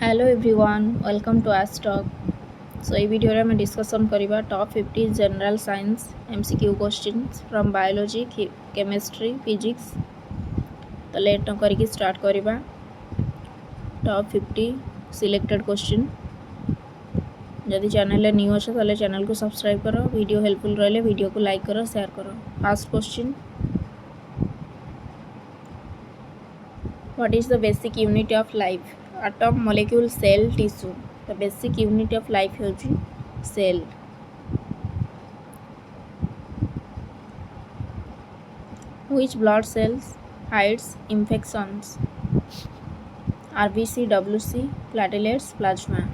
Hello everyone welcome to आज talk. So ये video रे मैं डिस्कशन करिबा top 50 general science MCQ questions from biology chemistry physics. तो लेट न करके स्टार्ट करिबा टॉप 50 सिलेक्टेड क्वेश्चन। जदि चैनल रे न्यू अच्छे तो चैनल को सब्सक्राइब करो। वीडियो हेल्पफुल रहिले वीडियो को लाइक करो शेयर करो। First question, what is the basic unit of life? Atom, molecule, cell, tissue. The basic unit of life होची cell. Which blood cells hides infections? RBC, WC, platelets, plasma.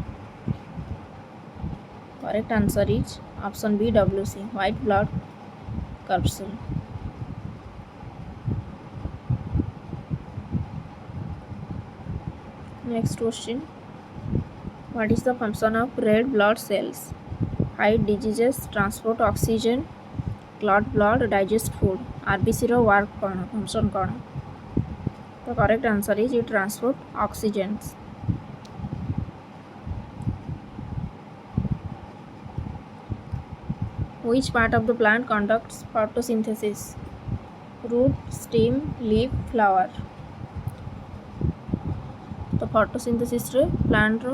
Correct answer is option B, WC, white blood corpuscle. Next question, what is the function of red blood cells? Hide diseases, transport oxygen, clot blood, digest food. RBC row work कौन function कौन? The correct answer is it transport oxygens. Which part of the plant conducts photosynthesis? Root, stem, leaf, flower. तो photosynthesis रे plant रो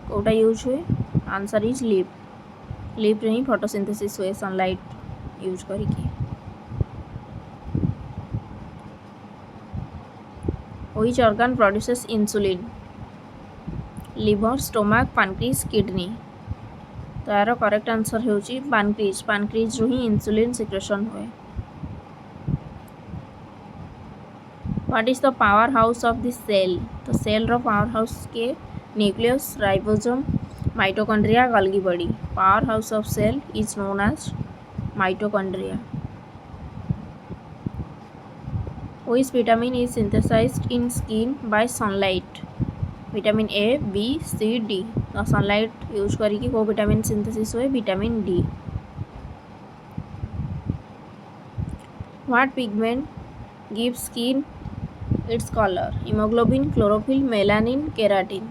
Kota use हुए? Answer is leaf. Leaf रे ही photosynthesis हुए sunlight use करिकी। Which organ produces insulin? Liver, stomach, pancreas, kidney. तो यार correct answer होची pancreas। pancreas रो ही insulin secretion हुए। What is the power house of the cell? तो cell रो पावर हाउस के nucleus, ribosome, mitochondria, Golgi body. Power house of cell is known as mitochondria. Which vitamin is synthesized in skin by sunlight? Vitamin A, B, C, D. तो sunlight use करिकी को vitamin synthesis हुए? Vitamin D. What pigment gives skin its color? Hemoglobin, chlorophyll, melanin, keratin.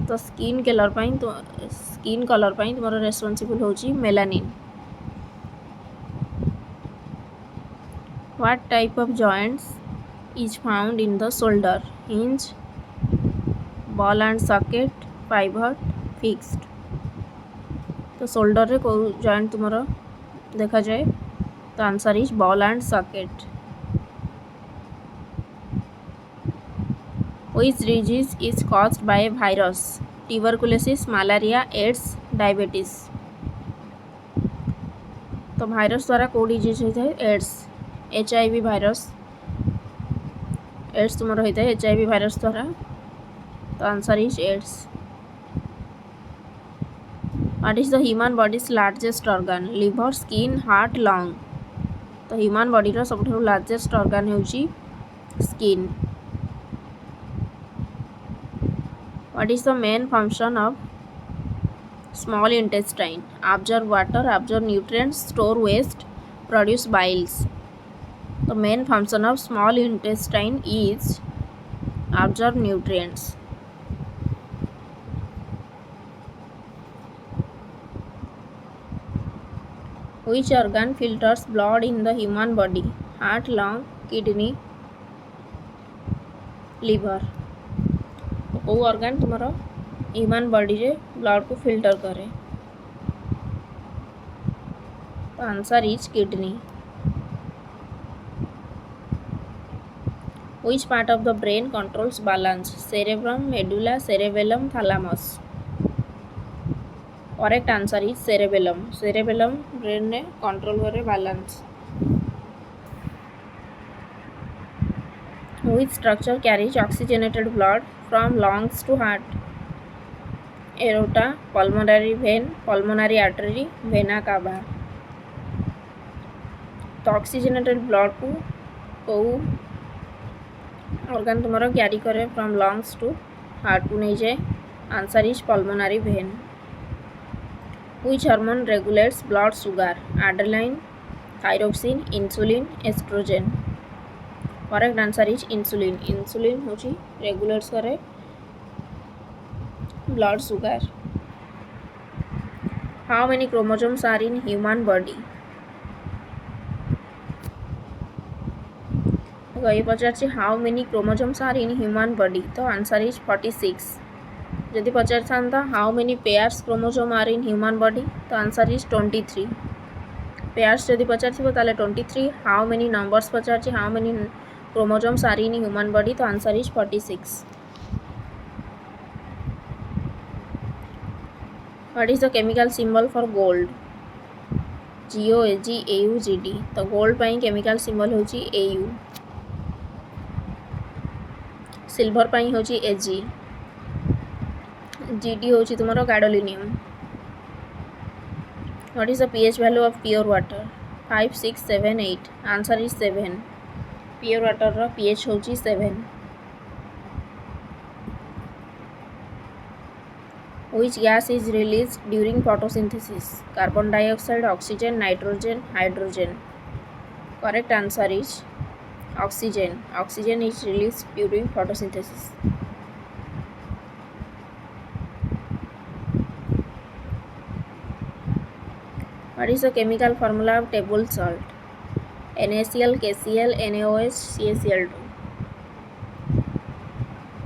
तो skin colour पाई तुम्हारा responsible होची melanin. What type of joints is found in the shoulder? Hinge, ball and socket, pivot, fixed. तो shoulder रे को joint तुम्हारा देखा जाए तो answer is ball and socket. Which disease is caused by a virus? Tuberculosis, malaria, AIDS, diabetes. तो virus द्वारा कौ डिजीज होता है? एड्स। HIV virus. एड्स तुम्हारा होता है HIV भाइरस द्वारा। तो answer is AIDS. What is the human body's largest organ? Liver, skin, heart, lung. तो ह्यूमन बॉडी रो सबठु लार्जेस्ट ऑर्गन होची skin. What is the main function of small intestine? Absorb water, absorb nutrients, store waste, produce biles. The main function of small intestine is absorb nutrients. Which organ filters blood in the human body? Heart, lung, kidney, liver. तो कौ organ तुम्हारा human body रे blood को filter करे? तो answer is kidney. Which part of the brain controls balance? Cerebrum, medulla, cerebellum, thalamus. Correct answer is cerebellum. Cerebellum brain ने control करे balance. Which structure carries oxygenated blood from lungs to heart? Aorta, pulmonary vein, pulmonary artery, vena cava. तो oxygenated blood को organ तुम्हारा carry करे from lungs to heart को नहीं जाए? Answer is pulmonary vein. Which hormone regulates blood sugar? Adrenaline, thyroxine, insulin, estrogen. Correct answer is insulin. Insulin होची regulates करे blood sugar. How many chromosomes are in human body? ये पचार how many chromosomes are in human body, तो answer is 46। जदि पचार था how many pairs chromosome are in human body, तो answer is 23। Pairs जदि पचार ताले 23। हाउ मेनी नंबर्स पचार how many chromosomes are in human body, तो answer is 46। What is the chemical symbol for gold? GOAGAUGD। तो gold पाई chemical symbol होची AU। Silver पाई होची AG। GD होची तुमरो gadolinium. What is the pH value of pure water? 5, 6, 7, 8। Answer is 7। Pure water रो pH होची 7। Which gas is released during photosynthesis? Carbon dioxide, oxygen, nitrogen, hydrogen. Correct answer is oxygen. Oxygen is released during photosynthesis. What is the chemical formula of table salt? NaCl, KCl, NaOH, CaCl2.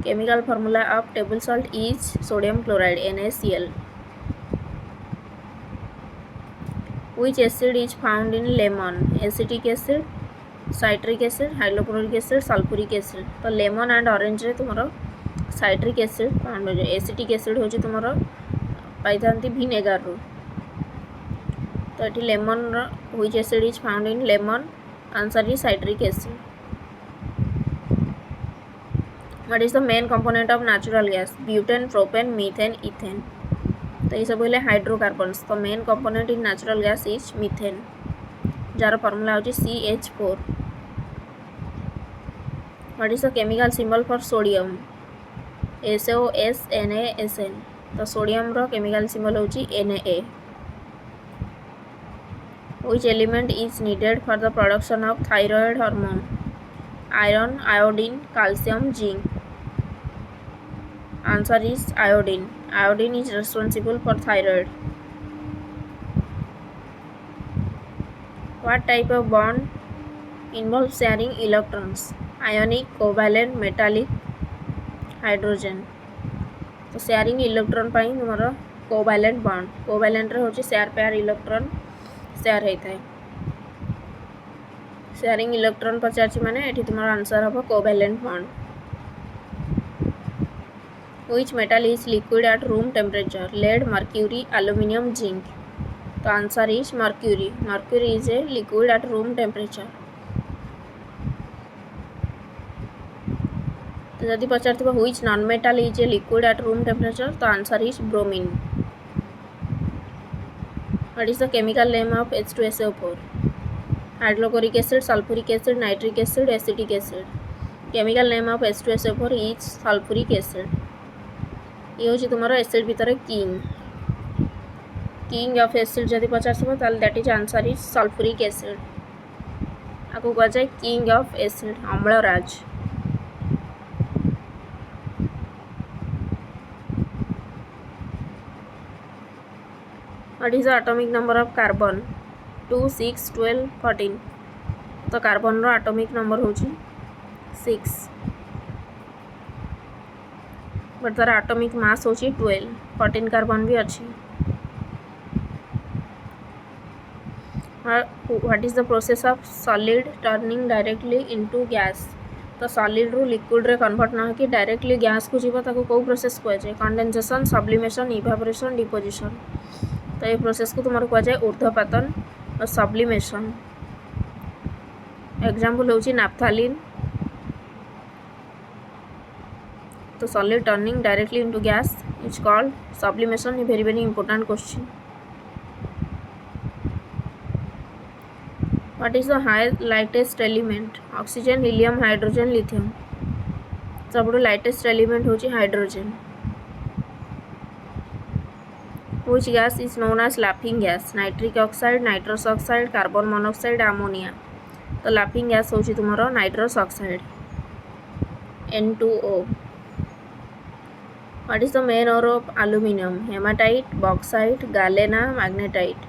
Chemical formula of table salt is sodium chloride, NaCl. Which acid is found in lemon? Acetic acid, citric acid, hydrochloric acid, sulfuric acid. तो lemon and orange रे तुमरो citric acid found हो जाए। Acetic acid होची तुमरो पाई थांती vinegar रो। तो एटी lemon रो which acid is found in lemon, answer is citric acid. What is the main component of natural gas? Butane, propane, methane, ethane. तो ये सब बोले हाइड्रोकार्बन्स। तो main component in natural gas is methane, jar formula होची CH4। What is the chemical symbol for sodium? SOSNASN। तो sodium रो chemical symbol होची Na। Which element is needed for the production of thyroid hormone? Iron, iodine, calcium, zinc. Answer is iodine. Iodine is responsible for thyroid. What type of bond involves sharing electrons? Ionic, covalent, metallic, hydrogen. तो sharing electron पाई तुमरो covalent bond. Covalent रे होची share pair electron share होता है। Sharing electron पचार माने एठी तुमरो answer हबो covalent bond. Which metal is liquid at room temperature? Lead, mercury, aluminium, zinc. The answer is mercury. Mercury is a liquid at room temperature. तो जदि पचार थबो which non-metal is a liquid at room temperature, तो answer is bromine. What is the chemical name of H2SO4? Hydrochloric acid, sulfuric acid, nitric acid, acetic acid. Chemical name of H2SO4 is sulfuric acid. ये होची तुमरो acid भितर king of acid जदि पचार ताल that is answer is sulphuric acid. आपको कह जाए king of acid, Amalraj. What is the atomic number of carbon? 2, 6, 12, 14। तो carbon रो atomic number होची 6, बट तार एटॉमिक मास होची 12। 14 कार्बन भी अच्छी। What is the process of solid turning directly into gas? तो सॉलिड रू लिक्विड रे कन्वर्ट ना कि डायरेक्टली गैस को जीव ताको को प्रोसेस कह जाए? Condensation, sublimation, evaporation, deposition. तो ये प्रोसेस को तुम कह जाए ऊर्ध्वपतन और सब्लिमेशन। एग्जांपल होची नाफ्थालीन। तो solid turning directly into gas is called sublimation. Very very important question. What is the lightest element? Oxygen, helium, hydrogen, lithium. सबुठु lightest element होची hydrogen. Which gas is known as laughing gas? Nitric oxide, nitrous oxide, carbon monoxide, ammonia. तो laughing gas होची तुमरो nitrous oxide N2O. What is the main ore of aluminium? Hematite, bauxite, galena, magnetite.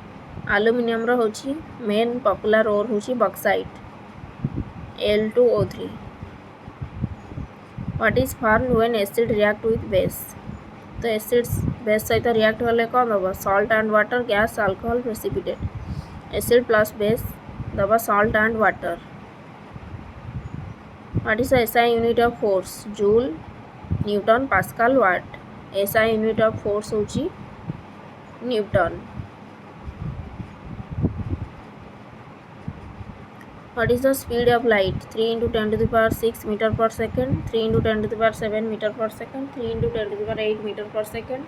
Aluminium रो होची main popular ore होची bauxite Al2O3. What is formed when acid react with base? तो acid base सहित react होले कौन दबा salt and water gas alcohol precipitate acid plus base दबा salt and water. What is the SI unit of force? Joule newton pascal watt. SI unit of force होची newton. What is the speed of light? 3 into 10 to the power 6 meter per second, 3 into 10 to the power 7 meter per second, 3 into 10 to the power 8 meter per second,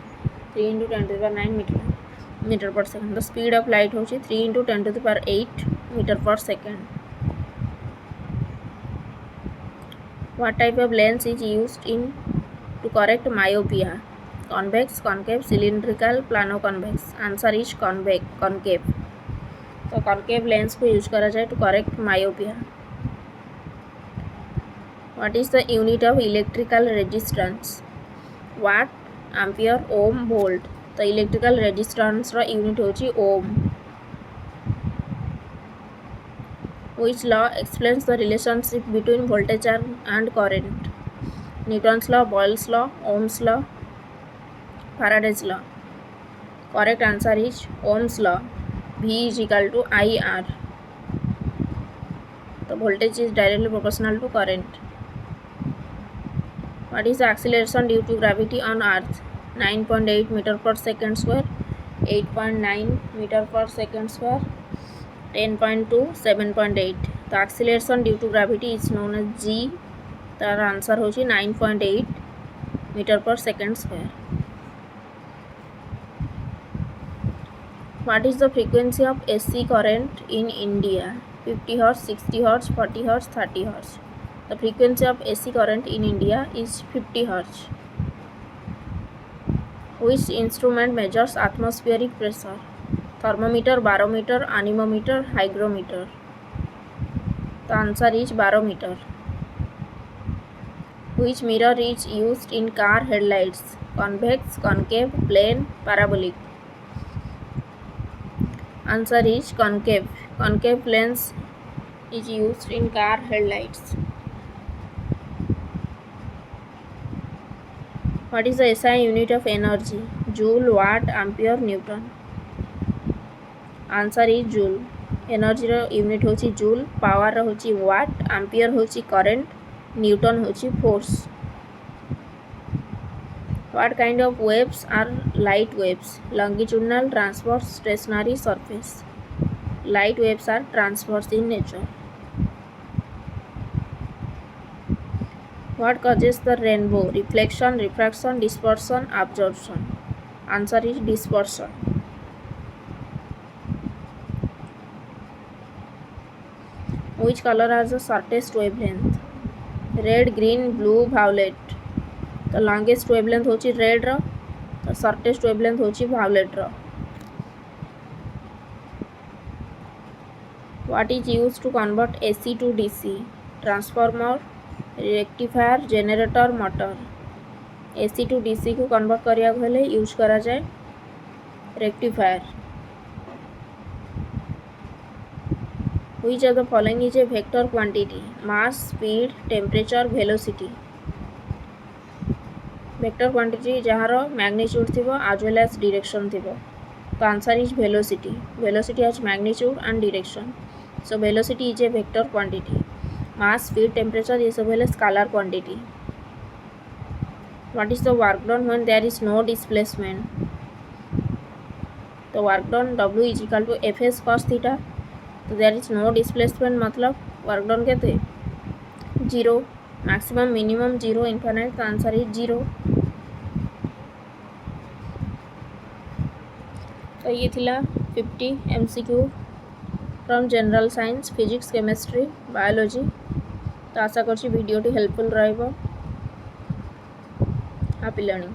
3 into 10 to the power 9 meter per second. The speed of light होची 3 into 10 to the power 8 meter per second. What type of lens is used to correct myopia? Convex, concave, cylindrical, plano convex. Answer is concave. तो concave lens को use करा जाए to correct myopia. What is the unit of electrical resistance? Watt, ampere, ohm, volt. तो electrical resistance रो unit होची ohm. Which law explains the relationship between voltage and current? Newton's law, Boyle's law, Ohm's law, Faraday's law. Correct answer is Ohm's law. V is equal to IR. The voltage is directly proportional to current. What is the acceleration due to gravity on Earth? 9.8 meter per second square, 8.9 meter per second square, 10.2, 7.8. The acceleration due to gravity is known as G. तार answer होची 9.8 meter per second square. What is the frequency of AC current in India? 50 Hz, 60 Hz, 40 Hz, 30 Hz. The frequency of AC current in India is 50 Hz. Which instrument measures atmospheric pressure? Thermometer, barometer, anemometer, hygrometer. The answer is barometer. Which mirror is used in car headlights? Convex, concave, plane, parabolic. Answer is concave. Concave lens is used in car headlights. What is the SI unit of energy? Joule, watt, ampere, newton. Answer is joule. Energy unit होची joule, power होची watt, ampere होची current, newton होची force. What kind of waves are light waves? Longitudinal, transverse, stationary, surface. Light waves are transverse in nature. What causes the rainbow? Reflection, refraction, dispersion, absorption. Answer is dispersion. Which color has the shortest wavelength? Red, green, blue, violet. The longest wavelength होची red रो, the shortest wavelength होची violet रो. What is used to convert AC to DC? Transformer, rectifier, generator, motor. AC to DC को convert करिया गले use करा जाए rectifier. Which of the following is a vector quantity? Mass, speed, temperature, velocity. Vector quantity जहाँ magnitude थिबो as well as direction थिबो. तो answer is velocity. Velocity has magnitude and direction. So velocity is a vector quantity. Mass, speed, temperature is as well as scalar quantity. What is the work done when there is no displacement? तो work done W is equal to Fs cos theta. तो there is no displacement मतलब work done कहते zero. Maximum, minimum, zero, infinite. तो answer is zero. तो ये थिला 50 MCQ from general science, physics, chemistry, biology. तो आशा करछि वीडियोटी हेल्पफुल रहइबो. Happy learning.